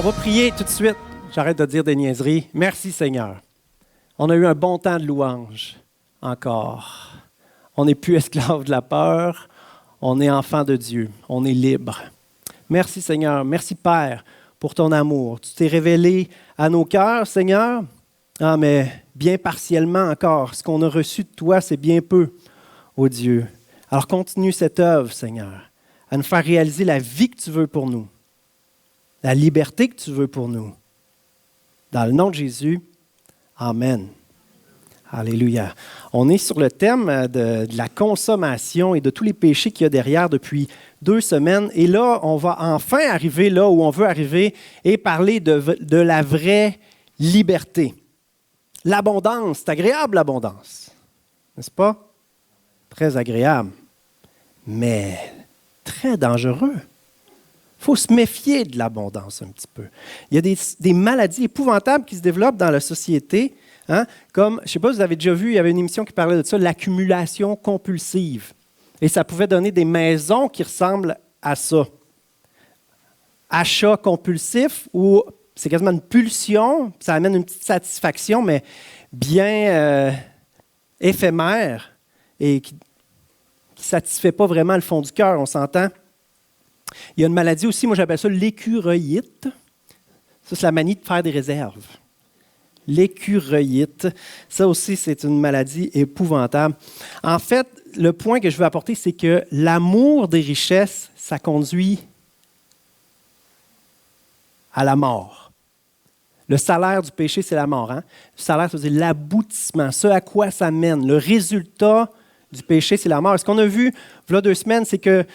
va prier tout de suite. J'arrête de dire des niaiseries. Merci Seigneur. On a eu un bon temps de louange encore. On n'est plus esclave de la peur. On est enfant de Dieu. On est libre. Merci Seigneur. Merci Père pour ton amour. Tu t'es révélé à nos cœurs, Seigneur. Ah, mais bien partiellement encore. Ce qu'on a reçu de toi, c'est bien peu, ô Dieu. Alors continue cette œuvre, Seigneur, à nous faire réaliser la vie que tu veux pour nous, la liberté que tu veux pour nous. Dans le nom de Jésus, Amen. Alléluia. On est sur le thème de la consommation et de tous les péchés qu'il y a derrière depuis 2 semaines. Et là, on va enfin arriver là où on veut arriver et parler de la vraie liberté. L'abondance, c'est agréable l'abondance, n'est-ce pas? Très agréable, mais très dangereux. Il faut se méfier de l'abondance un petit peu. Il y a des maladies épouvantables qui se développent dans la société, hein, comme, je ne sais pas si vous avez déjà vu, il y avait une émission qui parlait de ça, l'accumulation compulsive. Et ça pouvait donner des maisons qui ressemblent à ça. Achat compulsif, où c'est quasiment une pulsion, ça amène une petite satisfaction, mais bien éphémère et qui ne satisfait pas vraiment le fond du cœur, on s'entend. Il y a une maladie aussi, moi j'appelle ça l'écureuillite. Ça, c'est la manie de faire des réserves. L'écureuillite, ça aussi, c'est une maladie épouvantable. En fait, le point que je veux apporter, c'est que l'amour des richesses, ça conduit à la mort. Le salaire du péché, c'est la mort. Hein? Le salaire, ça veut dire l'aboutissement, ce à quoi ça mène. Le résultat du péché, c'est la mort. Ce qu'on a vu, il y a 2 semaines, c'est que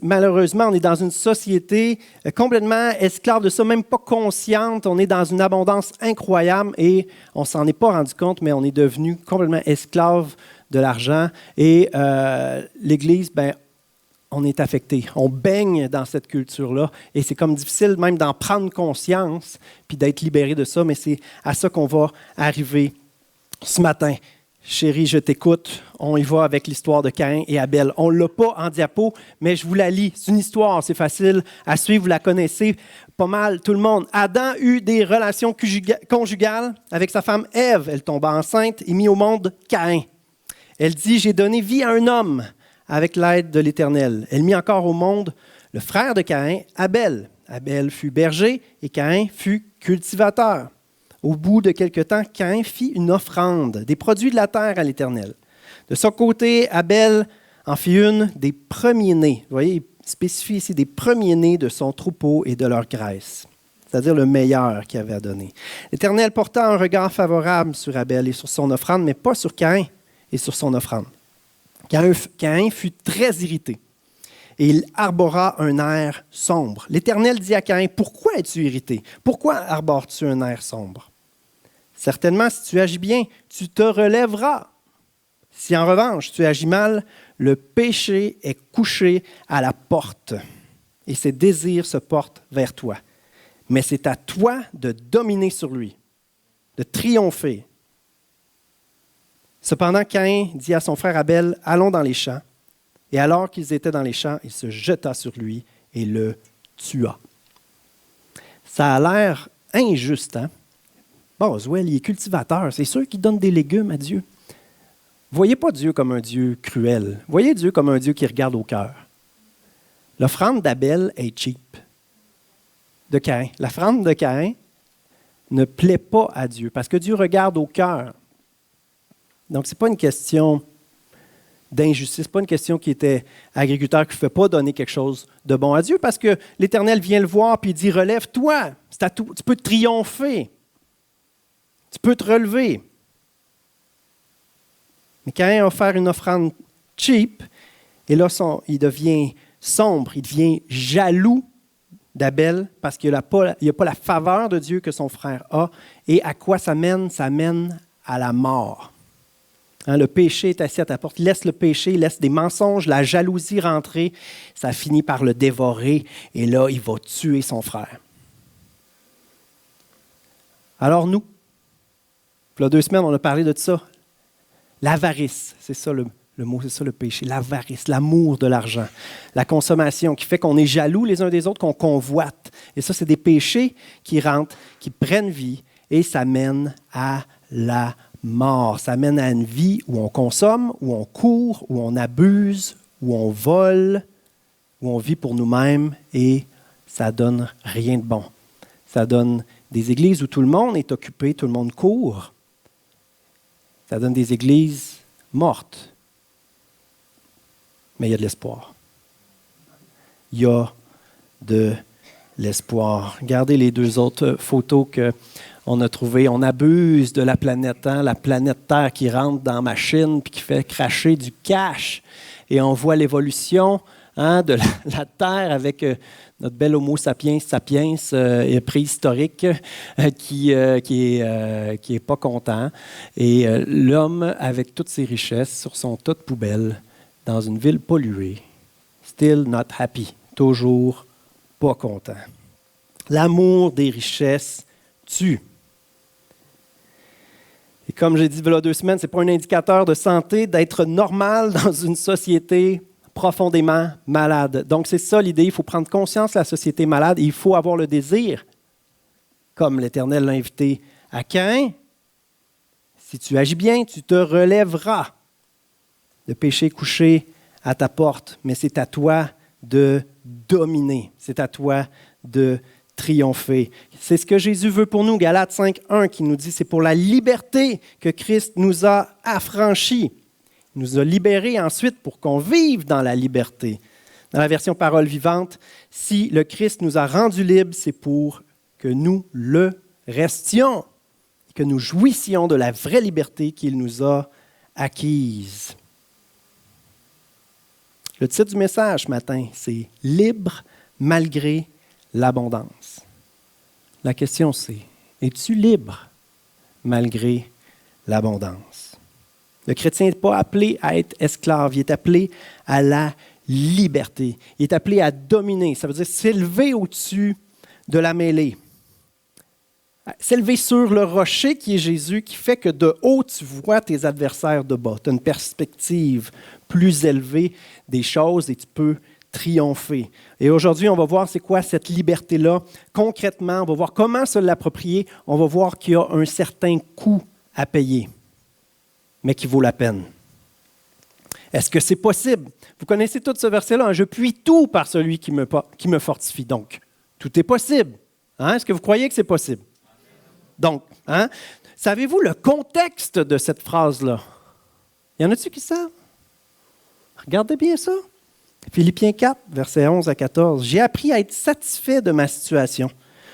malheureusement, on est dans une société complètement esclave de ça, même pas consciente. On est dans une abondance incroyable et on ne s'en est pas rendu compte, mais on est devenu complètement esclave de l'argent. Et l'Église, on est affecté. On baigne dans cette culture-là et c'est comme difficile même d'en prendre conscience puis d'être libéré de ça, mais c'est à ça qu'on va arriver ce matin. Chérie, je t'écoute. On y va avec l'histoire de Caïn et Abel. On ne l'a pas en diapo, mais je vous la lis. C'est une histoire, c'est facile à suivre, vous la connaissez pas mal, tout le monde. Adam eut des relations conjugales avec sa femme Ève. Elle tomba enceinte et mit au monde Caïn. Elle dit, j'ai donné vie à un homme avec l'aide de l'Éternel. Elle mit encore au monde le frère de Caïn, Abel. Abel fut berger et Caïn fut cultivateur. Au bout de quelque temps, Caïn fit une offrande, des produits de la terre à l'Éternel. De son côté, Abel en fit une des premiers-nés. Vous voyez, il spécifie ici des premiers-nés de son troupeau et de leur graisse, c'est-à-dire le meilleur qu'il avait à donner. L'Éternel porta un regard favorable sur Abel et sur son offrande, mais pas sur Caïn et sur son offrande. Caïn fut très irrité et il arbora un air sombre. L'Éternel dit à Caïn, « Pourquoi es-tu irrité? Pourquoi arbores-tu un air sombre? Certainement, si tu agis bien, tu te relèveras. Si en revanche, tu agis mal, le péché est couché à la porte et ses désirs se portent vers toi. Mais c'est à toi de dominer sur lui, de triompher. » Cependant, Caïn dit à son frère Abel, « Allons dans les champs. » Et alors qu'ils étaient dans les champs, il se jeta sur lui et le tua. Ça a l'air injuste, hein? Boswell, il est cultivateur. C'est sûr qu'il donne des légumes à Dieu. Voyez pas Dieu comme un Dieu cruel. Voyez Dieu comme un Dieu qui regarde au cœur. L'offrande d'Abel est cheap. De Caïn. L'offrande de Caïn ne plaît pas à Dieu parce que Dieu regarde au cœur. Donc, ce n'est pas une question d'injustice, ce n'est pas une question qui était agriculteur qui ne fait pas donner quelque chose de bon à Dieu parce que l'Éternel vient le voir et il dit, relève-toi, c'est à tout, tu peux triompher, tu peux te relever. Mais Caïn a offert une offrande cheap et là, il devient sombre, il devient jaloux d'Abel parce qu'il n'a pas la faveur de Dieu que son frère a. Et à quoi ça mène? Ça mène à la mort. Hein, le péché est assis à ta porte. Laisse le péché, laisse des mensonges, la jalousie rentrer. Ça finit par le dévorer et là, il va tuer son frère. Alors il y a 2 semaines, on a parlé de ça. L'avarice, c'est ça le Le mot, c'est ça le péché, l'avarice, l'amour de l'argent, la consommation qui fait qu'on est jaloux les uns des autres, qu'on convoite. Et ça, c'est des péchés qui rentrent, qui prennent vie et ça mène à la mort. Ça mène à une vie où on consomme, où on court, où on abuse, où on vole, où on vit pour nous-mêmes et ça donne rien de bon. Ça donne des églises où tout le monde est occupé, tout le monde court. Ça donne des églises mortes. Mais il y a de l'espoir. Il y a de l'espoir. Regardez les deux autres photos qu'on a trouvées. On abuse de la planète, hein? La planète Terre qui rentre dans la machine puis qui fait cracher du cash. Et on voit l'évolution de la Terre avec notre bel Homo sapiens préhistorique qui est pas content. Et l'homme, avec toutes ses richesses, sur son tas de poubelles, dans une ville polluée, still not happy, toujours pas content. L'amour des richesses tue. Et comme j'ai dit il y a 2 semaines, ce n'est pas un indicateur de santé d'être normal dans une société profondément malade. Donc, c'est ça l'idée. Il faut prendre conscience de la société malade et il faut avoir le désir, comme l'Éternel l'a invité à Caïn. Si tu agis bien, tu te relèveras. Le péché est couché à ta porte, mais c'est à toi de dominer. C'est à toi de triompher. C'est ce que Jésus veut pour nous. Galates 5:1 qui nous dit, c'est pour la liberté que Christ nous a affranchis. Il nous a libérés ensuite pour qu'on vive dans la liberté. Dans la version Parole vivante, si le Christ nous a rendus libres, c'est pour que nous le restions, que nous jouissions de la vraie liberté qu'il nous a acquise. Le titre du message ce matin, c'est « Libre malgré l'abondance ». La question c'est, es-tu libre malgré l'abondance? Le chrétien n'est pas appelé à être esclave, il est appelé à la liberté. Il est appelé à dominer, ça veut dire s'élever au-dessus de la mêlée. S'élever sur le rocher qui est Jésus, qui fait que de haut, tu vois tes adversaires de bas. Tu as une perspective plus élevée des choses et tu peux triompher. Et aujourd'hui, on va voir c'est quoi cette liberté-là. Concrètement, on va voir comment se l'approprier. On va voir qu'il y a un certain coût à payer, mais qui vaut la peine. Est-ce que c'est possible? Vous connaissez tout ce verset-là. Hein? Je puis tout par celui qui me fortifie. Donc, tout est possible. Hein? Est-ce que vous croyez que c'est possible? Donc, savez-vous le contexte de cette phrase-là? Y en a-t-il qui savent? Regardez bien ça. Philippiens 4, versets 11 à 14. « J'ai appris à être satisfait de ma situation.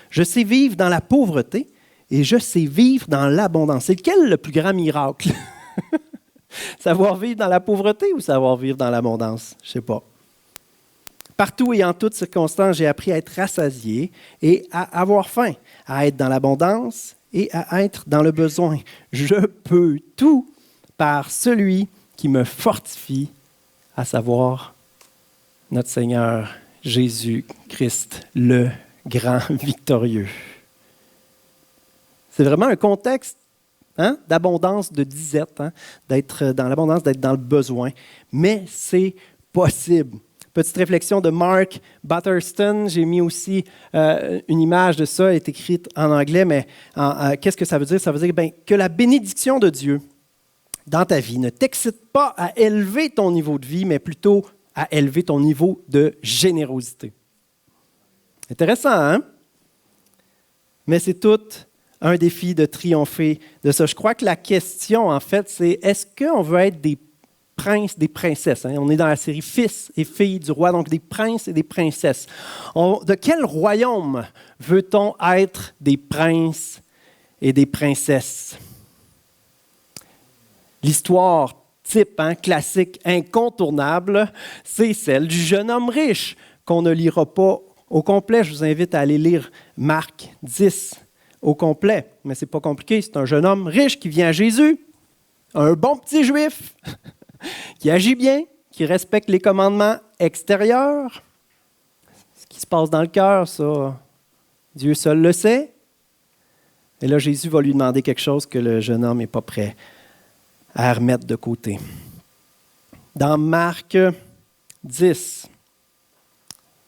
Je sais vivre dans la pauvreté et je sais vivre dans l'abondance. » C'est lequel le plus grand miracle? Savoir vivre dans la pauvreté ou savoir vivre dans l'abondance? Je ne sais pas. Partout et en toutes circonstances, j'ai appris à être rassasié et à avoir faim, à être dans l'abondance et à être dans le besoin. Je peux tout par celui qui me fortifie, à savoir notre Seigneur Jésus-Christ, le grand victorieux. C'est vraiment un contexte d'abondance, de disette, d'être dans l'abondance, d'être dans le besoin. Mais c'est possible. Petite réflexion de Mark Batterston. J'ai mis aussi une image de ça, elle est écrite en anglais, mais qu'est-ce que ça veut dire? Ça veut dire que la bénédiction de Dieu dans ta vie ne t'excite pas à élever ton niveau de vie, mais plutôt à élever ton niveau de générosité. Intéressant, hein? Mais c'est tout un défi de triompher de ça. Je crois que la question, en fait, c'est est-ce qu'on veut être des princes, des princesses? Hein? On est dans la série Fils et filles du roi, donc des princes et des princesses. De quel royaume veut-on être des princes et des princesses? L'histoire type, classique, incontournable, c'est celle du jeune homme riche, qu'on ne lira pas au complet. Je vous invite à aller lire Marc 10 au complet. Mais ce n'est pas compliqué, c'est un jeune homme riche qui vient à Jésus, un bon petit juif, qui agit bien, qui respecte les commandements extérieurs. Ce qui se passe dans le cœur, ça, Dieu seul le sait. Et là, Jésus va lui demander quelque chose que le jeune homme n'est pas prêt à remettre de côté. Dans Marc 10,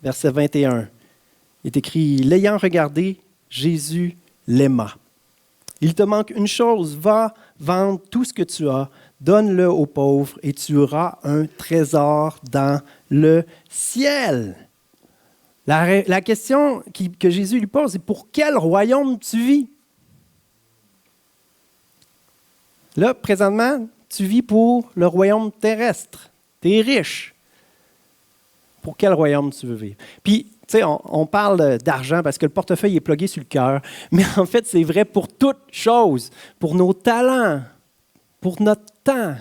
verset 21, il est écrit « L'ayant regardé, Jésus l'aima. Il te manque une chose, va vendre tout ce que tu as, donne-le aux pauvres et tu auras un trésor dans le ciel. » La question que Jésus lui pose, c'est « Pour quel royaume tu vis? » Là, présentement, tu vis pour le royaume terrestre. Tu es riche. Pour quel royaume tu veux vivre? Puis, tu sais, on parle d'argent parce que le portefeuille est plugué sur le cœur, mais en fait, c'est vrai pour toute chose, pour nos talents, pour notre temps.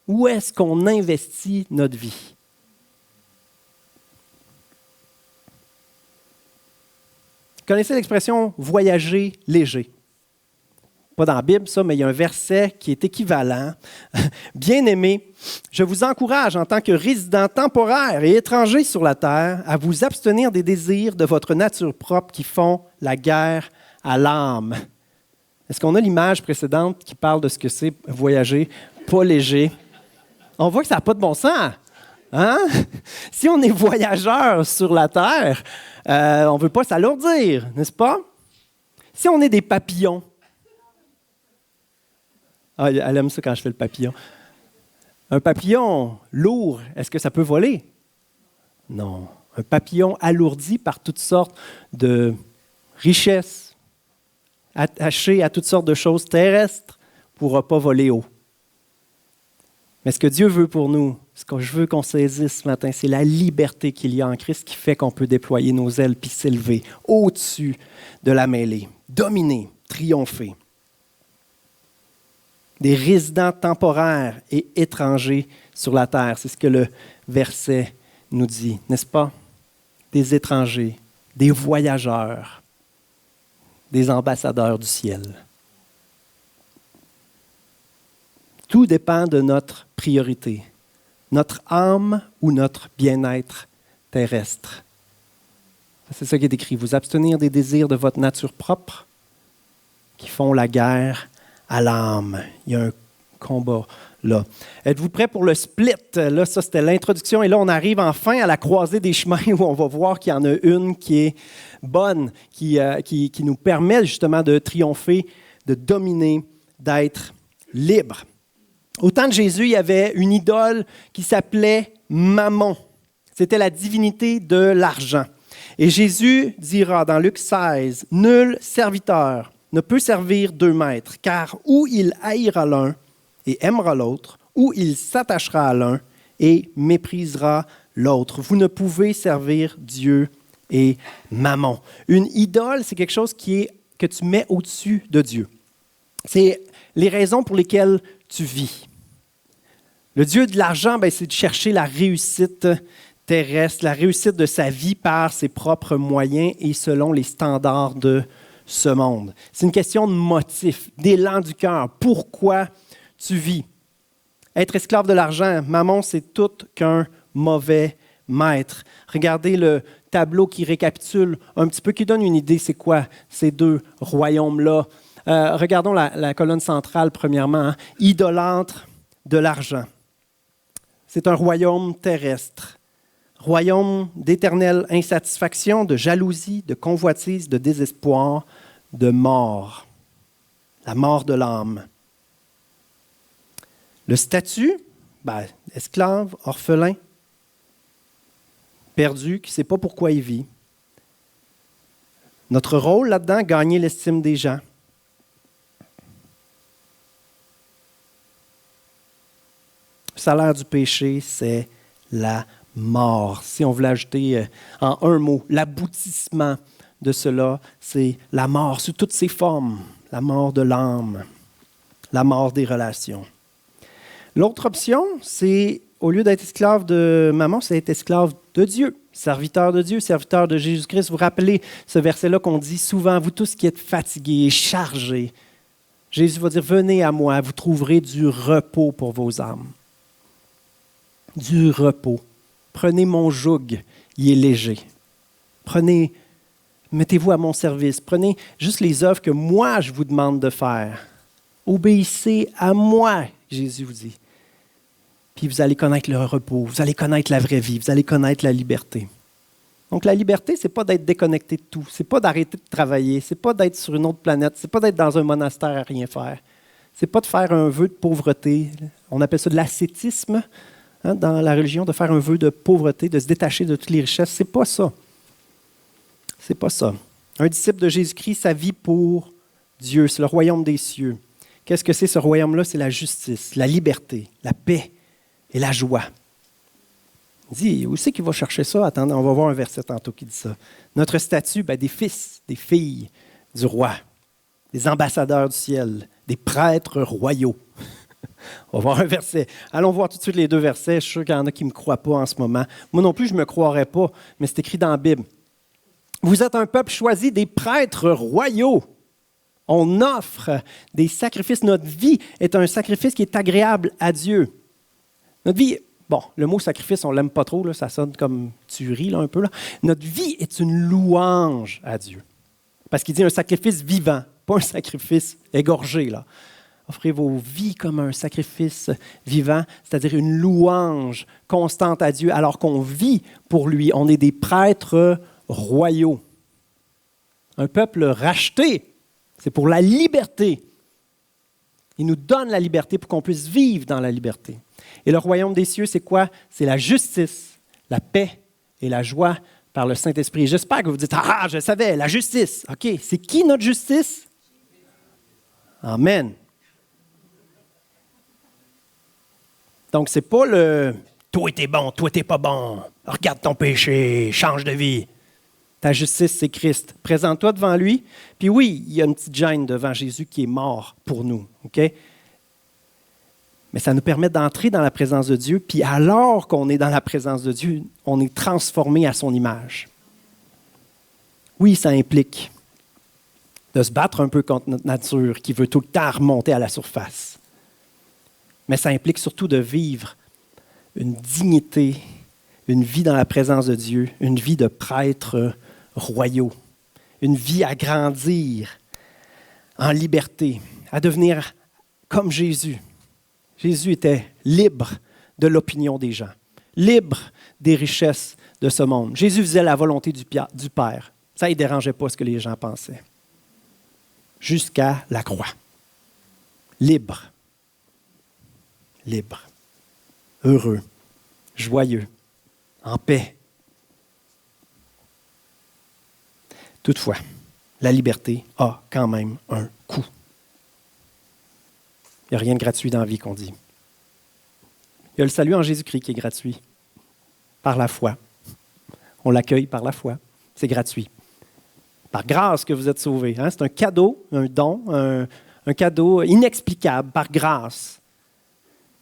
Où est-ce qu'on investit notre vie? Vous connaissez l'expression « voyager léger ». Pas dans la Bible, ça, mais il y a un verset qui est équivalent. Bien-aimés, je vous encourage en tant que résidents temporaires et étrangers sur la terre à vous abstenir des désirs de votre nature propre qui font la guerre à l'âme. Est-ce qu'on a l'image précédente qui parle de ce que c'est voyager pas léger? On voit que ça n'a pas de bon sens. Hein? Si on est voyageur sur la terre, on ne veut pas s'alourdir, n'est-ce pas? Si on est des papillons, ah, elle aime ça quand je fais le papillon. Un papillon lourd, est-ce que ça peut voler? Non. Un papillon alourdi par toutes sortes de richesses, attaché à toutes sortes de choses terrestres, ne pourra pas voler haut. Mais ce que Dieu veut pour nous, ce que je veux qu'on saisisse ce matin, c'est la liberté qu'il y a en Christ qui fait qu'on peut déployer nos ailes puis s'élever au-dessus de la mêlée, dominer, triompher. Des résidents temporaires et étrangers sur la terre. C'est ce que le verset nous dit, n'est-ce pas? Des étrangers, des voyageurs, des ambassadeurs du ciel. Tout dépend de notre priorité, notre âme ou notre bien-être terrestre. C'est ça qui est écrit. Vous abstenir des désirs de votre nature propre qui font la guerre à l'âme. Il y a un combat là. Êtes-vous prêts pour le split? Là, ça, c'était l'introduction. Et là, on arrive enfin à la croisée des chemins où on va voir qu'il y en a une qui est bonne, qui nous permet justement de triompher, de dominer, d'être libre. Au temps de Jésus, il y avait une idole qui s'appelait Mammon. C'était la divinité de l'argent. Et Jésus dira dans Luc 16, « Nul serviteur ne peut servir 2 maîtres, car ou il haïra l'un et aimera l'autre, ou il s'attachera à l'un et méprisera l'autre. Vous ne pouvez servir Dieu et Mammon. » Une idole, c'est quelque chose que tu mets au-dessus de Dieu. C'est les raisons pour lesquelles tu vis. Le Dieu de l'argent, c'est de chercher la réussite terrestre, la réussite de sa vie par ses propres moyens et selon les standards de ce monde. C'est une question de motif, d'élan du cœur. Pourquoi tu vis? Être esclave de l'argent, Mammon, c'est tout qu'un mauvais maître. Regardez le tableau qui récapitule un petit peu, qui donne une idée, c'est quoi ces 2 royaumes-là. Regardons la colonne centrale, premièrement. Idolâtre de l'argent. C'est un royaume terrestre. Royaume d'éternelle insatisfaction, de jalousie, de convoitise, de désespoir, de mort. La mort de l'âme. Le statut, esclave, orphelin, perdu, qui ne sait pas pourquoi il vit. Notre rôle là-dedans, gagner l'estime des gens. Le salaire du péché, c'est la mort. Si on voulait ajouter en un mot, l'aboutissement de cela, c'est la mort sous toutes ses formes, la mort de l'âme, la mort des relations. L'autre option, c'est, au lieu d'être esclave de Mammon, c'est être esclave de Dieu, serviteur de Dieu, serviteur de Jésus-Christ. Vous vous rappelez ce verset-là qu'on dit souvent, vous tous qui êtes fatigués, chargés. Jésus va dire, venez à moi, vous trouverez du repos pour vos âmes. Du repos. Prenez mon joug, il est léger. Mettez-vous à mon service. Prenez juste les œuvres que moi, je vous demande de faire. Obéissez à moi, Jésus vous dit. puis vous allez connaître le repos, vous allez connaître la vraie vie, vous allez connaître la liberté. Donc la liberté, ce n'est pas d'être déconnecté de tout, ce n'est pas d'arrêter de travailler, ce n'est pas d'être sur une autre planète, ce n'est pas d'être dans un monastère à rien faire, ce n'est pas de faire un vœu de pauvreté. On appelle ça de l'ascétisme dans la religion, de faire un vœu de pauvreté, de se détacher de toutes les richesses. Ce n'est pas ça. C'est pas ça. Un disciple de Jésus-Christ, ça vit pour Dieu, c'est le royaume des cieux. Qu'est-ce que c'est ce royaume-là? C'est la justice, la liberté, la paix et la joie. Il dit, où c'est qu'il va chercher ça? Attendez, on va voir un verset tantôt qui dit ça. Notre statut, des fils, des filles du roi, des ambassadeurs du ciel, des prêtres royaux. On va voir un verset. Allons voir tout de suite les 2 versets. Je suis sûr qu'il y en a qui ne me croient pas en ce moment. Moi non plus, je ne me croirais pas, mais c'est écrit dans la Bible. Vous êtes un peuple choisi, des prêtres royaux. On offre des sacrifices. Notre vie est un sacrifice qui est agréable à Dieu. Notre vie, le mot sacrifice, on ne l'aime pas trop, là, ça sonne comme tuerie là, un peu. Là. Notre vie est une louange à Dieu. Parce qu'il dit un sacrifice vivant, pas un sacrifice égorgé. Là. Offrez vos vies comme un sacrifice vivant, c'est-à-dire une louange constante à Dieu, alors qu'on vit pour lui. On est des prêtres royaux. Un peuple racheté, c'est pour la liberté. Il nous donne la liberté pour qu'on puisse vivre dans la liberté. Et le royaume des cieux, c'est quoi? C'est la justice, la paix et la joie par le Saint-Esprit. J'espère que vous dites, je savais, la justice. OK, c'est qui notre justice? Amen. Donc, ce n'est pas le « toi, t'es bon, toi, t'es pas bon, regarde ton péché, change de vie ». Ta justice, c'est Christ. Présente-toi devant lui. Puis oui, il y a une petite gêne devant Jésus qui est mort pour nous. OK? Mais ça nous permet d'entrer dans la présence de Dieu. Puis alors qu'on est dans la présence de Dieu, on est transformé à son image. Oui, ça implique de se battre un peu contre notre nature qui veut tout le temps remonter à la surface. Mais ça implique surtout de vivre une dignité, une vie dans la présence de Dieu, une vie de prêtre royaux, une vie à grandir en liberté, à devenir comme Jésus. Jésus était libre de l'opinion des gens, libre des richesses de ce monde. Jésus faisait la volonté du Père. Ça ne dérangeait pas ce que les gens pensaient. Jusqu'à la croix. Libre. Libre. Heureux. Joyeux. En paix. Toutefois, la liberté a quand même un coût. Il n'y a rien de gratuit dans la vie qu'on dit. Il y a le salut en Jésus-Christ qui est gratuit, par la foi. On l'accueille par la foi, c'est gratuit. Par grâce que vous êtes sauvés. Hein? C'est un cadeau, un don, un cadeau inexplicable, par grâce.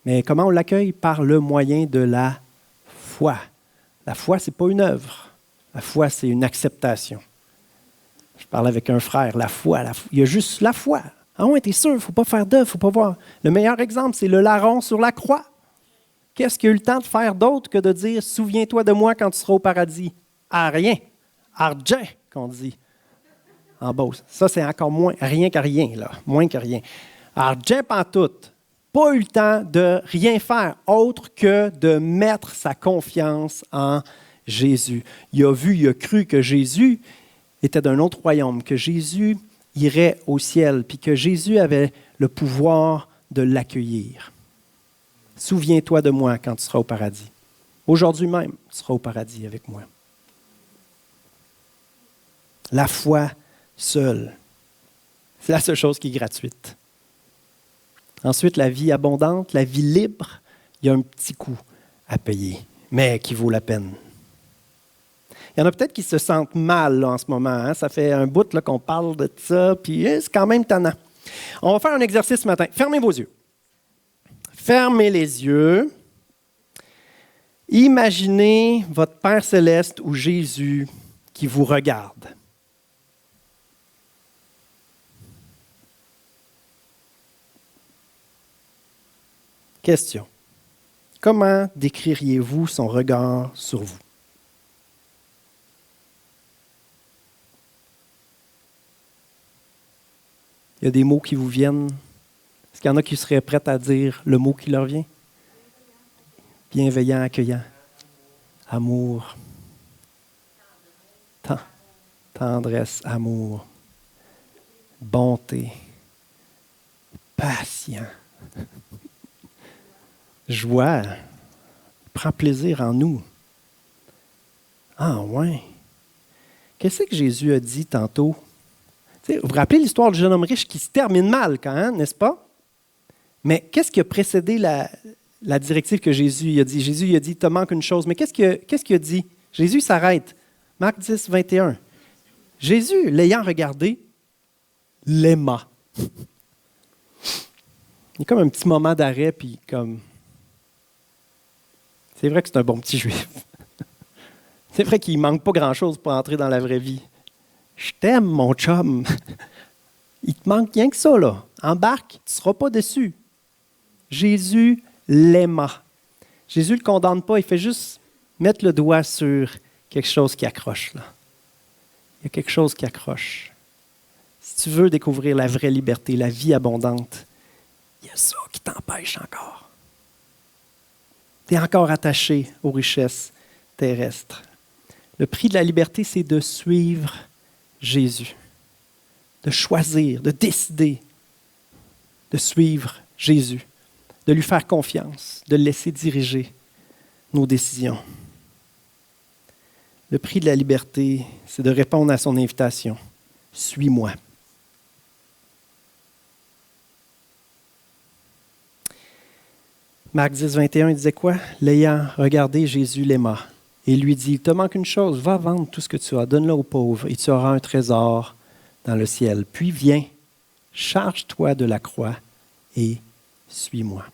Mais comment on l'accueille? Par le moyen de la foi. La foi, ce n'est pas une œuvre. La foi, c'est une acceptation. Je parlais avec un frère, la foi, il y a juste la foi. Ah ouais, t'es sûr, il ne faut pas faire d'œuvre, il ne faut pas voir. Le meilleur exemple, c'est le larron sur la croix. Qu'est-ce qu'il a eu le temps de faire d'autre que de dire « Souviens-toi de moi quand tu seras au paradis ». À rien. Argent, qu'on dit en Beauce. Ça, c'est encore moins, rien que rien, là. Moins que rien. Argent pantoute. Pas eu le temps de rien faire autre que de mettre sa confiance en Jésus. Il a cru que Jésus était d'un autre royaume, que Jésus irait au ciel, puis que Jésus avait le pouvoir de l'accueillir. Souviens-toi de moi quand tu seras au paradis. Aujourd'hui même, tu seras au paradis avec moi. La foi seule, c'est la seule chose qui est gratuite. Ensuite, la vie abondante, la vie libre, il y a un petit coût à payer, mais qui vaut la peine. Il y en a peut-être qui se sentent mal là, en ce moment. Hein? Ça fait un bout là, qu'on parle de ça, puis c'est quand même tannant. On va faire un exercice ce matin. Fermez vos yeux. Fermez les yeux. Imaginez votre Père céleste ou Jésus qui vous regarde. Question. Comment décririez-vous son regard sur vous? Il y a des mots qui vous viennent. Est-ce qu'il y en a qui seraient prêts à dire le mot qui leur vient? bienveillant, accueillant, amour, tendresse, amour, bonté, patient, joie, prend plaisir en nous. Ah ouais. Qu'est-ce que Jésus a dit tantôt? Vous vous rappelez l'histoire du jeune homme riche qui se termine mal quand même, n'est-ce pas? Mais qu'est-ce qui a précédé la directive que Jésus a dit? Jésus a dit, il te manque une chose. Mais qu'est-ce qu'il a dit? Jésus s'arrête. Marc 10, 21. Jésus, l'ayant regardé, l'aima. Il y a comme un petit moment d'arrêt, puis comme... C'est vrai que c'est un bon petit juif. C'est vrai qu'il ne manque pas grand-chose pour entrer dans la vraie vie. Je t'aime, mon chum. Il te manque rien que ça, là. Embarque, tu ne seras pas déçu. Jésus l'aima. Jésus ne le condamne pas, il fait juste mettre le doigt sur quelque chose qui accroche, là. Il y a quelque chose qui accroche. Si tu veux découvrir la vraie liberté, la vie abondante, il y a ça qui t'empêche encore. Tu es encore attaché aux richesses terrestres. Le prix de la liberté, c'est de suivre Jésus, de choisir, de décider de suivre Jésus, de lui faire confiance, de le laisser diriger nos décisions. Le prix de la liberté, c'est de répondre à son invitation. Suis-moi. Marc 10, 21, il disait quoi? L'ayant regardé, Jésus l'aima et lui dit, il te manque une chose, va vendre tout ce que tu as, donne-le aux pauvres et tu auras un trésor dans le ciel. Puis viens, charge-toi de la croix et suis-moi.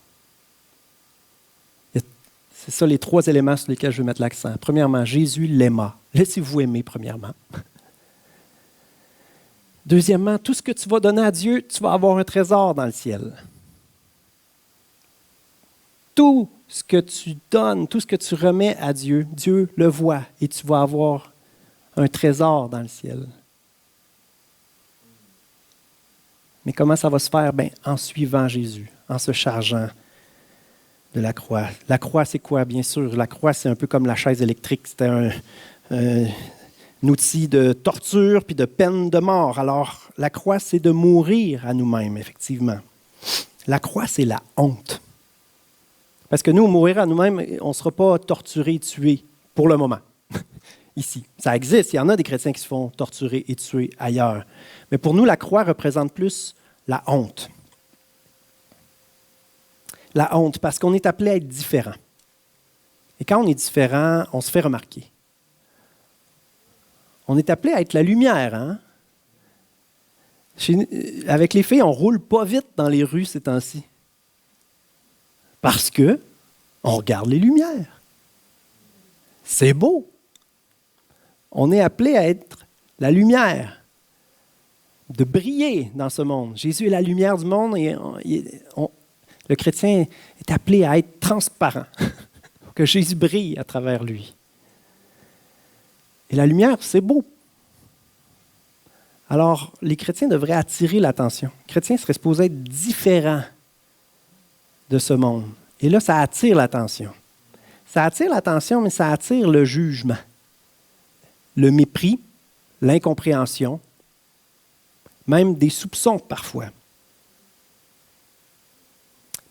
C'est ça les trois éléments sur lesquels je veux mettre l'accent. Premièrement, Jésus l'aima. Laissez-vous aimer, premièrement. Deuxièmement, tout ce que tu vas donner à Dieu, tu vas avoir un trésor dans le ciel. Tout ce que tu donnes, tout ce que tu remets à Dieu, Dieu le voit et tu vas avoir un trésor dans le ciel. Mais comment ça va se faire? Bien, en suivant Jésus, en se chargeant de la croix. La croix, c'est quoi? Bien sûr, la croix, c'est un peu comme la chaise électrique. C'était un outil de torture puis de peine de mort. Alors, la croix, c'est de mourir à nous-mêmes, effectivement. La croix, c'est la honte. Parce que nous, mourir à nous-mêmes, on ne sera pas torturés, tués pour le moment. Ici. Ça existe. Il y en a des chrétiens qui se font torturer et tuer ailleurs. Mais pour nous, la croix représente plus la honte. La honte, parce qu'on est appelé à être différent. Et quand on est différent, on se fait remarquer. On est appelé à être la lumière. Hein? Avec les filles, on ne roule pas vite dans les rues ces temps-ci. Parce qu'on regarde les lumières. C'est beau. On est appelé à être la lumière, de briller dans ce monde. Jésus est la lumière du monde et le chrétien est appelé à être transparent, que Jésus brille à travers lui. Et la lumière, c'est beau. Alors, les chrétiens devraient attirer l'attention. Les chrétiens seraient supposés être différents de ce monde. Et là, ça attire l'attention. Ça attire l'attention, mais ça attire le jugement, le mépris, l'incompréhension, même des soupçons parfois.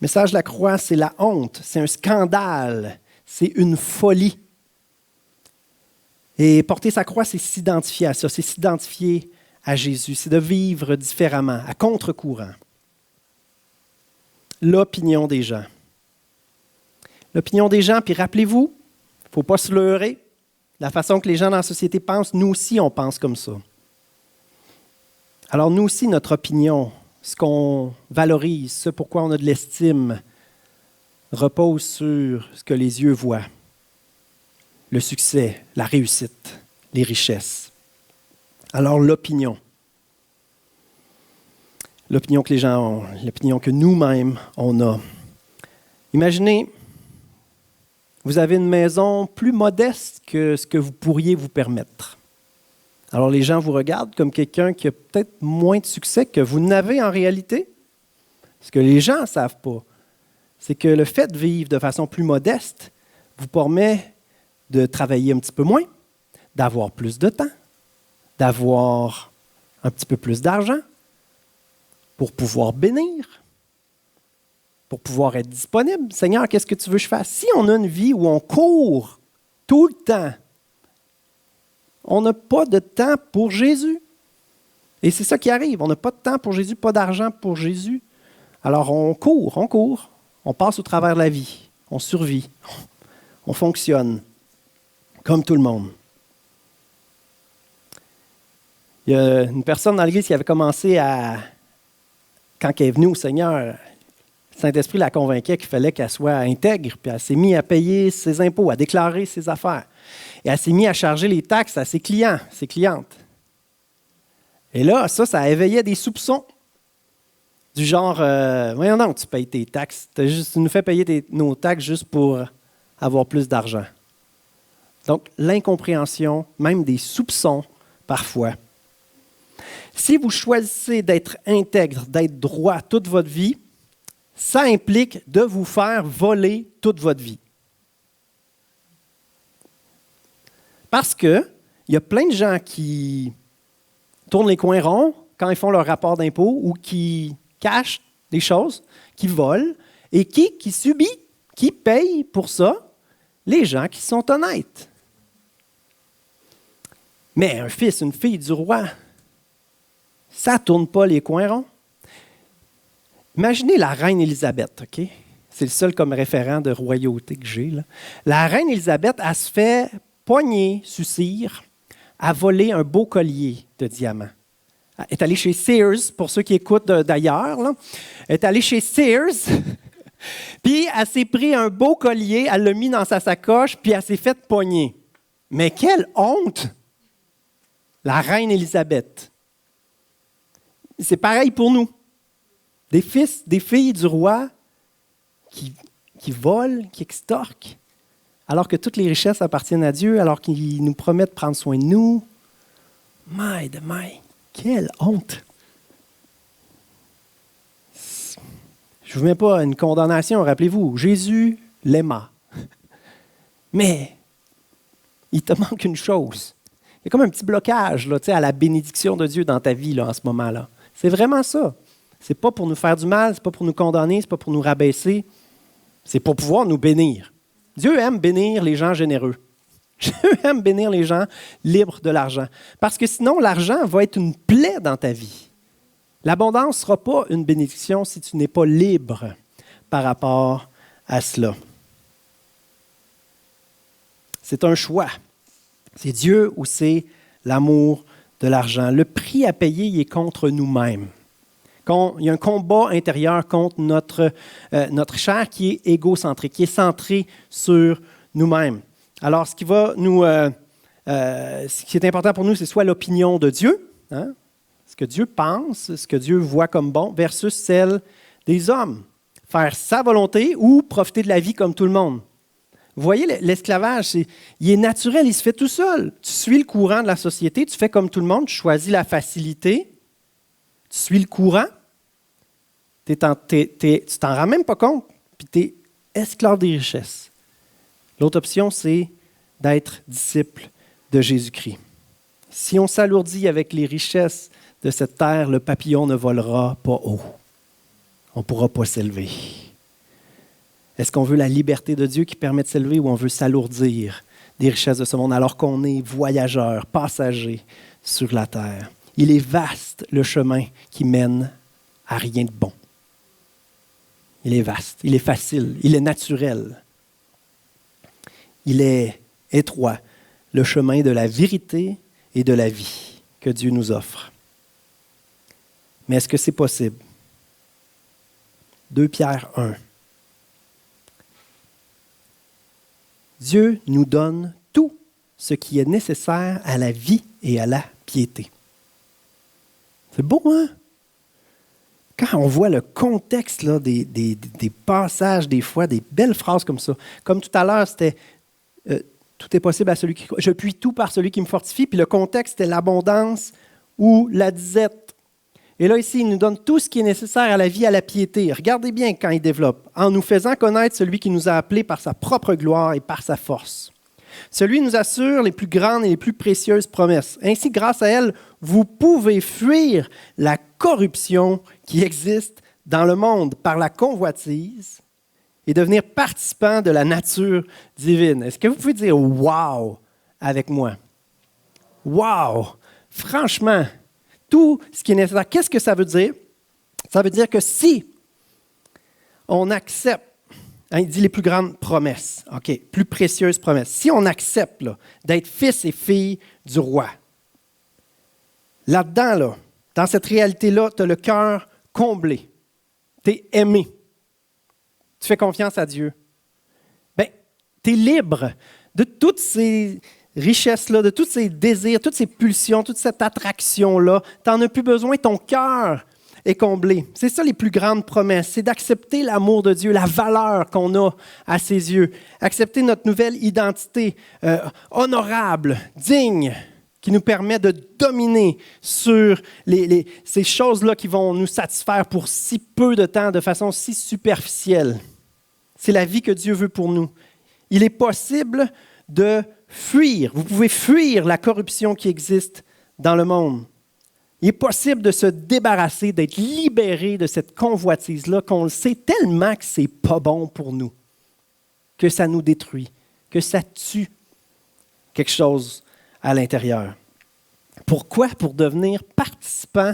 Le message de la croix, c'est la honte, c'est un scandale, c'est une folie. Et porter sa croix, c'est s'identifier à ça, c'est s'identifier à Jésus, c'est de vivre différemment, à contre-courant. L'opinion des gens. L'opinion des gens, puis rappelez-vous, il ne faut pas se leurrer. La façon que les gens dans la société pensent, nous aussi, on pense comme ça. Alors nous aussi, notre opinion, ce qu'on valorise, ce pourquoi on a de l'estime, repose sur ce que les yeux voient. Le succès, la réussite, les richesses. Alors l'opinion. L'opinion que les gens ont, l'opinion que nous-mêmes, on a. Imaginez, vous avez une maison plus modeste que ce que vous pourriez vous permettre. Alors les gens vous regardent comme quelqu'un qui a peut-être moins de succès que vous n'avez en réalité. Ce que les gens ne savent pas, c'est que le fait de vivre de façon plus modeste, vous permet de travailler un petit peu moins, d'avoir plus de temps, d'avoir un petit peu plus d'argent pour pouvoir bénir, pour pouvoir être disponible. Seigneur, qu'est-ce que tu veux que je fasse? Si on a une vie où on court tout le temps, on n'a pas de temps pour Jésus. Et c'est ça qui arrive. On n'a pas de temps pour Jésus, pas d'argent pour Jésus. Alors on court. On passe au travers de la vie. On survit. On fonctionne comme tout le monde. Il y a une personne dans l'Église qui avait commencé quand elle est venue au Seigneur, le Saint-Esprit la convainquait qu'il fallait qu'elle soit intègre, puis elle s'est mise à payer ses impôts, à déclarer ses affaires. Et elle s'est mise à charger les taxes à ses clients, ses clientes. Et là, ça éveillait des soupçons. Du genre, voyons donc, tu payes tes taxes, tu nous fais payer nos taxes juste pour avoir plus d'argent. Donc, l'incompréhension, même des soupçons, parfois. Si vous choisissez d'être intègre, d'être droit toute votre vie, ça implique de vous faire voler toute votre vie. Parce qu'il y a plein de gens qui tournent les coins ronds quand ils font leur rapport d'impôt ou qui cachent des choses, qui volent, et qui subit, qui paye pour ça les gens qui sont honnêtes. Mais un fils, une fille du roi, ça ne tourne pas les coins ronds. Imaginez la reine Élisabeth, OK? C'est le seul comme référent de royauté que j'ai, là. La reine Élisabeth, elle se fait pogner sur cire, à voler un beau collier de diamants. Elle est allée chez Sears, pour ceux qui écoutent d'ailleurs, là. Elle est allée chez Sears, puis elle s'est pris un beau collier, elle l'a mis dans sa sacoche, puis elle s'est fait pogner. Mais quelle honte! La reine Élisabeth. C'est pareil pour nous. Des fils, des filles du roi qui volent, qui extorquent, alors que toutes les richesses appartiennent à Dieu, alors qu'il nous promet de prendre soin de nous. My, quelle honte! Je ne vous mets pas une condamnation, rappelez-vous, Jésus l'aima. Mais il te manque une chose. Il y a comme un petit blocage là, à la bénédiction de Dieu dans ta vie là, en ce moment-là. C'est vraiment ça. Ce n'est pas pour nous faire du mal, ce n'est pas pour nous condamner, ce n'est pas pour nous rabaisser. C'est pour pouvoir nous bénir. Dieu aime bénir les gens généreux. Dieu aime bénir les gens libres de l'argent. Parce que sinon, l'argent va être une plaie dans ta vie. L'abondance ne sera pas une bénédiction si tu n'es pas libre par rapport à cela. C'est un choix. C'est Dieu ou c'est l'amour de l'argent. Le prix à payer, il est contre nous-mêmes. Il y a un combat intérieur contre notre chair qui est égocentrique, qui est centré sur nous-mêmes. Alors, ce qui est important pour nous, c'est soit l'opinion de Dieu, hein, ce que Dieu pense, ce que Dieu voit comme bon, versus celle des hommes. Faire sa volonté ou profiter de la vie comme tout le monde. Vous voyez, l'esclavage, il est naturel, il se fait tout seul. Tu suis le courant de la société, tu fais comme tout le monde, tu choisis la facilité, tu suis le courant, tu t'en rends même pas compte, puis tu es esclave des richesses. L'autre option, c'est d'être disciple de Jésus-Christ. Si on s'alourdit avec les richesses de cette terre, le papillon ne volera pas haut. On ne pourra pas s'élever. Est-ce qu'on veut la liberté de Dieu qui permet de s'élever ou on veut s'alourdir des richesses de ce monde alors qu'on est voyageur, passager sur la terre? Il est vaste le chemin qui mène à rien de bon. Il est vaste, il est facile, il est naturel. Il est étroit, le chemin de la vérité et de la vie que Dieu nous offre. Mais est-ce que c'est possible? 2 Pierre 1. Dieu nous donne tout ce qui est nécessaire à la vie et à la piété. C'est beau, hein? Quand on voit le contexte là, des passages, des fois, des belles phrases comme ça. Comme tout à l'heure, c'était tout est possible à celui qui croit. Je puis tout par celui qui me fortifie. Puis le contexte, c'était l'abondance ou la disette. Et là, ici, il nous donne tout ce qui est nécessaire à la vie, à la piété. Regardez bien quand il développe. En nous faisant connaître celui qui nous a appelés par sa propre gloire et par sa force. Celui nous assure les plus grandes et les plus précieuses promesses. Ainsi, grâce à elle, vous pouvez fuir la corruption qui existe dans le monde par la convoitise et devenir participant de la nature divine. Est-ce que vous pouvez dire « wow » avec moi? Wow! Franchement, tout ce qui est nécessaire. Qu'est-ce que ça veut dire? Ça veut dire que si on accepte, il dit les plus grandes promesses, OK, plus précieuses promesses. Si on accepte là, d'être fils et fille du roi, là-dedans, là, dans cette réalité-là, tu as le cœur comblé. Tu es aimé. Tu fais confiance à Dieu. Bien, tu es libre de toutes ces richesses-là, de tous ces désirs, toutes ces pulsions, toute cette attraction-là. Tu n'en as plus besoin, ton cœur est comblé. C'est ça les plus grandes promesses, c'est d'accepter l'amour de Dieu, la valeur qu'on a à ses yeux, accepter notre nouvelle identité honorable, digne, qui nous permet de dominer sur ces choses-là qui vont nous satisfaire pour si peu de temps, de façon si superficielle. C'est la vie que Dieu veut pour nous. Il est possible de fuir. Vous pouvez fuir la corruption qui existe dans le monde. Il est possible de se débarrasser, d'être libéré de cette convoitise-là, qu'on le sait tellement que ce n'est pas bon pour nous, que ça nous détruit, que ça tue quelque chose à l'intérieur. Pourquoi? Pour devenir participant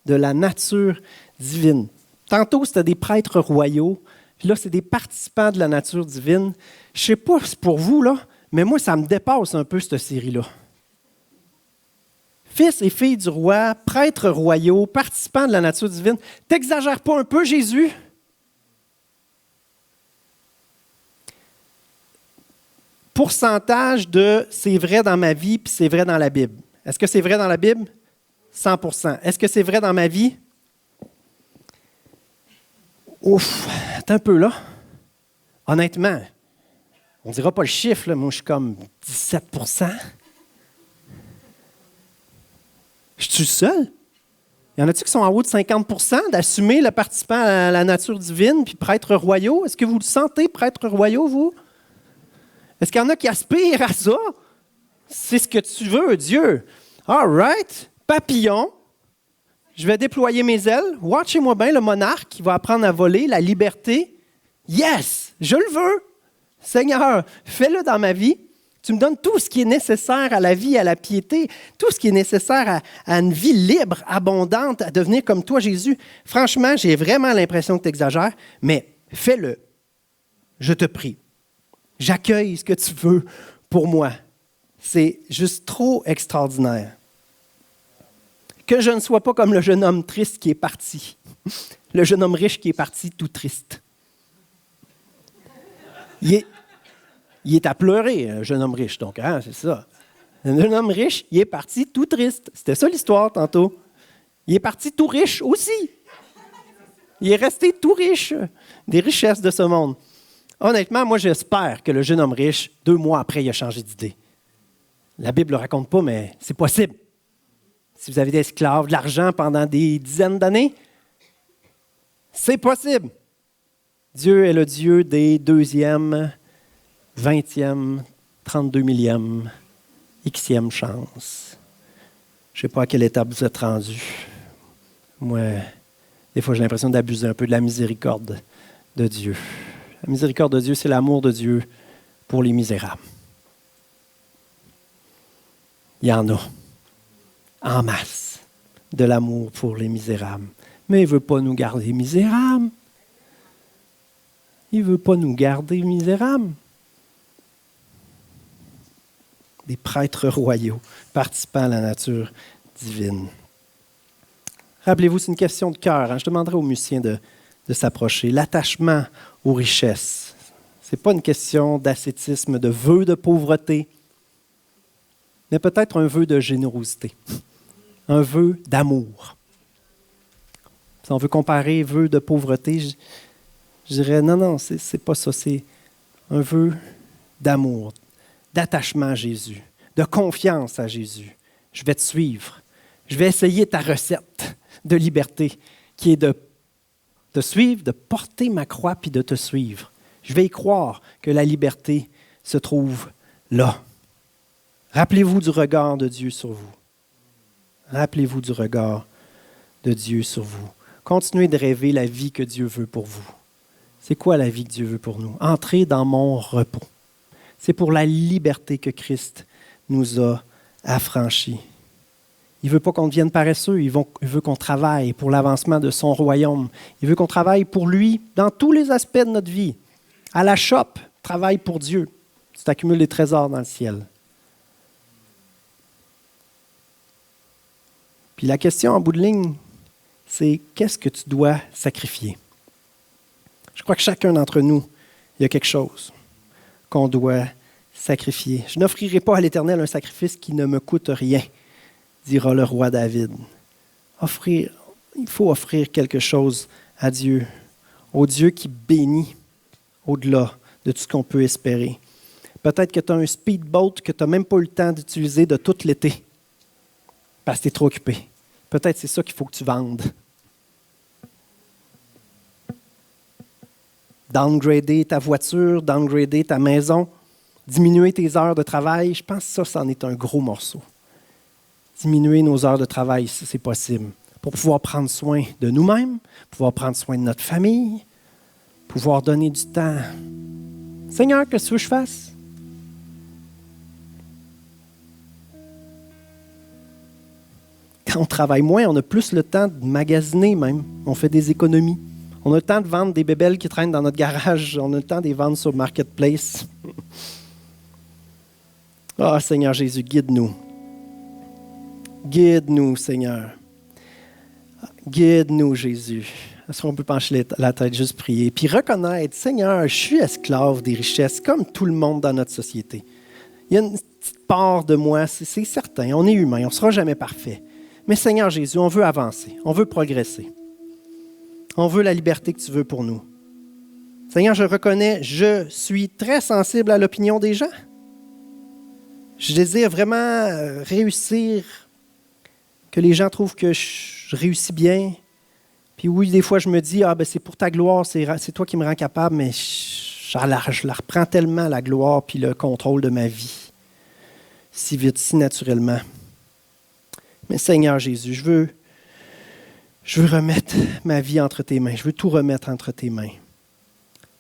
de la nature divine. Tantôt, c'était des prêtres royaux, puis là, c'est des participants de la nature divine. Je ne sais pas si c'est pour vous, là, mais moi, ça me dépasse un peu, cette série-là. Fils et filles du roi, prêtres royaux, participants de la nature divine. T'exagères pas un peu, Jésus? Pourcentage de c'est vrai dans ma vie puis c'est vrai dans la Bible. Est-ce que c'est vrai dans la Bible? 100%. Est-ce que c'est vrai dans ma vie? Ouf, attends un peu là. Honnêtement, on ne dira pas le chiffre, là. Moi je suis comme 17%. Je suis seul? Y en a-t-il qui sont en haut de 50% d'assumer le participant à la nature divine puis prêtres royaux? Est-ce que vous le sentez, prêtres royaux, vous? Est-ce qu'il y en a qui aspirent à ça? C'est ce que tu veux, Dieu. All right, papillon. Je vais déployer mes ailes. Watchez-moi bien le monarque qui va apprendre à voler, la liberté. Yes, je le veux. Seigneur, fais-le dans ma vie. Tu me donnes tout ce qui est nécessaire à la vie, à la piété, tout ce qui est nécessaire à une vie libre, abondante, à devenir comme toi, Jésus. Franchement, j'ai vraiment l'impression que tu exagères, mais fais-le. Je te prie. J'accueille ce que tu veux pour moi. C'est juste trop extraordinaire. Que je ne sois pas comme le jeune homme triste qui est parti. Le jeune homme riche qui est parti tout triste. Il est à pleurer, un jeune homme riche, donc, hein, c'est ça. Un jeune homme riche, il est parti tout triste. C'était ça l'histoire tantôt. Il est parti tout riche aussi. Il est resté tout riche des richesses de ce monde. Honnêtement, moi, j'espère que le jeune homme riche, 2 mois après, il a changé d'idée. La Bible ne le raconte pas, mais c'est possible. Si vous avez des esclaves, de l'argent pendant des dizaines d'années, c'est possible. Dieu est le Dieu des 2e, 20e, 32 millième, xème chance. Je ne sais pas à quelle étape vous êtes rendu. Moi, des fois, j'ai l'impression d'abuser un peu de la miséricorde de Dieu. La miséricorde de Dieu, c'est l'amour de Dieu pour les misérables. Il y en a, en masse, de l'amour pour les misérables. Mais il ne veut pas nous garder misérables. Il ne veut pas nous garder misérables. Des prêtres royaux, participant à la nature divine. Rappelez-vous, c'est une question de cœur. Hein? Je demanderai aux musiciens de s'approcher. L'attachement aux richesses. Ce n'est pas une question d'ascétisme, de vœu de pauvreté, mais peut-être un vœu de générosité, un vœu d'amour. Si on veut comparer vœu de pauvreté, je dirais non, c'est pas ça. C'est un vœu d'amour, d'attachement à Jésus, de confiance à Jésus. Je vais te suivre. Je vais essayer ta recette. de liberté, qui est de te suivre, de porter ma croix puis de te suivre. Je vais y croire que la liberté se trouve là. Rappelez-vous du regard de Dieu sur vous. Rappelez-vous du regard de Dieu sur vous. Continuez de rêver la vie que Dieu veut pour vous. C'est quoi la vie que Dieu veut pour nous? Entrez dans mon repos. C'est pour la liberté que Christ nous a affranchis. Il ne veut pas qu'on devienne paresseux, il veut qu'on travaille pour l'avancement de son royaume. Il veut qu'on travaille pour lui dans tous les aspects de notre vie. À la shop, travaille pour Dieu. Tu t'accumules des trésors dans le ciel. Puis la question en bout de ligne, c'est qu'est-ce que tu dois sacrifier? Je crois que chacun d'entre nous, il y a quelque chose qu'on doit sacrifier. Je n'offrirai pas à l'Éternel un sacrifice qui ne me coûte rien, dira le roi David. Il faut offrir quelque chose à Dieu, au Dieu qui bénit au-delà de tout ce qu'on peut espérer. Peut-être que tu as un speedboat que tu n'as même pas eu le temps d'utiliser de tout l'été parce que tu es trop occupé. Peut-être que c'est ça qu'il faut que tu vendes. Downgrader ta voiture, downgrader ta maison, diminuer tes heures de travail, je pense que ça en est un gros morceau. Diminuer nos heures de travail, si c'est possible, pour pouvoir prendre soin de nous-mêmes, pouvoir prendre soin de notre famille, pouvoir donner du temps. Seigneur, qu'est-ce que je fasse? Quand on travaille moins, on a plus le temps de magasiner même. On fait des économies. On a le temps de vendre des bébelles qui traînent dans notre garage. On a le temps de les vendre sur Marketplace. Ah, Seigneur Jésus, guide-nous. Guide-nous, Seigneur. Guide-nous, Jésus. Est-ce qu'on peut pencher la tête, juste prier? Puis reconnaître, Seigneur, je suis esclave des richesses, comme tout le monde dans notre société. Il y a une petite part de moi, c'est certain. On est humain, on ne sera jamais parfait. Mais Seigneur Jésus, on veut avancer, on veut progresser. On veut la liberté que tu veux pour nous. Seigneur, je reconnais, je suis très sensible à l'opinion des gens. Je désire vraiment réussir, que les gens trouvent que je réussis bien. Puis oui, des fois, je me dis, c'est pour ta gloire, c'est toi qui me rends capable, mais je la reprends tellement, la gloire puis le contrôle de ma vie, si vite, si naturellement. Mais Seigneur Jésus, je veux remettre ma vie entre tes mains. Je veux tout remettre entre tes mains.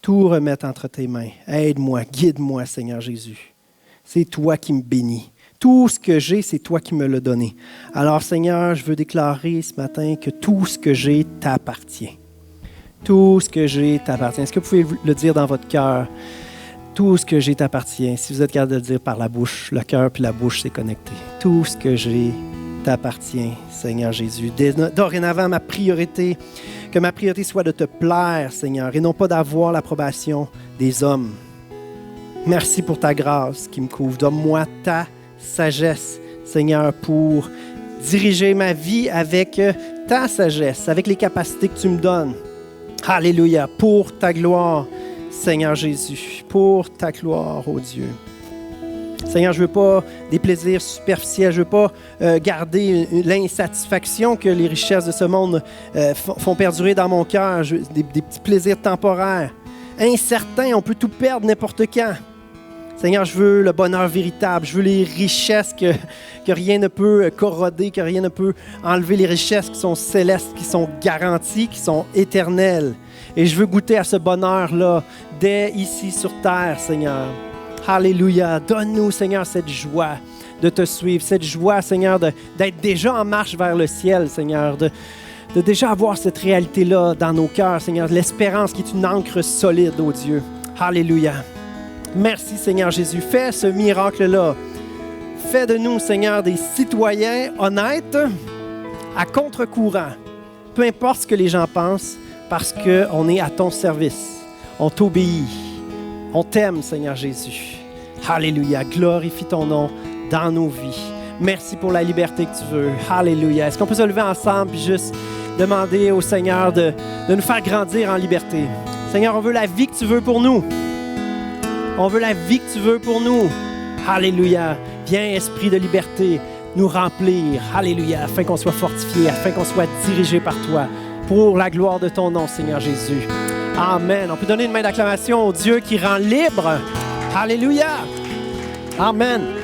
Tout remettre entre tes mains. Aide-moi, guide-moi, Seigneur Jésus. C'est toi qui me bénis. Tout ce que j'ai, c'est toi qui me l'as donné. Alors, Seigneur, je veux déclarer ce matin que tout ce que j'ai t'appartient. Tout ce que j'ai t'appartient. Est-ce que vous pouvez le dire dans votre cœur? Tout ce que j'ai t'appartient. Si vous êtes capable de le dire par la bouche, le cœur puis la bouche, c'est connecté. Tout ce que j'ai t'appartient, Seigneur Jésus. Dorénavant, que ma priorité soit de te plaire, Seigneur, et non pas d'avoir l'approbation des hommes. Merci pour ta grâce qui me couvre. Donne-moi ta sagesse, Seigneur, pour diriger ma vie avec ta sagesse, avec les capacités que tu me donnes. Alléluia, pour ta gloire, Seigneur Jésus, pour ta gloire, ô Dieu. Seigneur, je ne veux pas des plaisirs superficiels, je ne veux pas garder l'insatisfaction que les richesses de ce monde font perdurer dans mon cœur, des petits plaisirs temporaires. Incertains, on peut tout perdre n'importe quand. Seigneur, je veux le bonheur véritable, je veux les richesses que rien ne peut corroder, que rien ne peut enlever, les richesses qui sont célestes, qui sont garanties, qui sont éternelles. Et je veux goûter à ce bonheur-là dès ici sur terre, Seigneur. Alléluia. Donne-nous, Seigneur, cette joie de te suivre, cette joie, Seigneur, d'être déjà en marche vers le ciel, Seigneur, de déjà avoir cette réalité-là dans nos cœurs, Seigneur, l'espérance qui est une ancre solide, ô Dieu. Alléluia. Merci, Seigneur Jésus. Fais ce miracle-là. Fais de nous, Seigneur, des citoyens honnêtes à contre-courant. Peu importe ce que les gens pensent, parce qu'on est à ton service. On t'obéit. On t'aime, Seigneur Jésus. Alléluia. Glorifie ton nom dans nos vies. Merci pour la liberté que tu veux. Alléluia. Est-ce qu'on peut se lever ensemble et juste demander au Seigneur de nous faire grandir en liberté? Seigneur, on veut la vie que tu veux pour nous. On veut la vie que tu veux pour nous. Alléluia. Viens, esprit de liberté. nous remplir. Alléluia, afin qu'on soit fortifié, afin qu'on soit dirigé par toi, pour la gloire de ton nom, Seigneur Jésus. Amen. On peut donner une main d'acclamation au Dieu qui rend libre. Alléluia. Amen.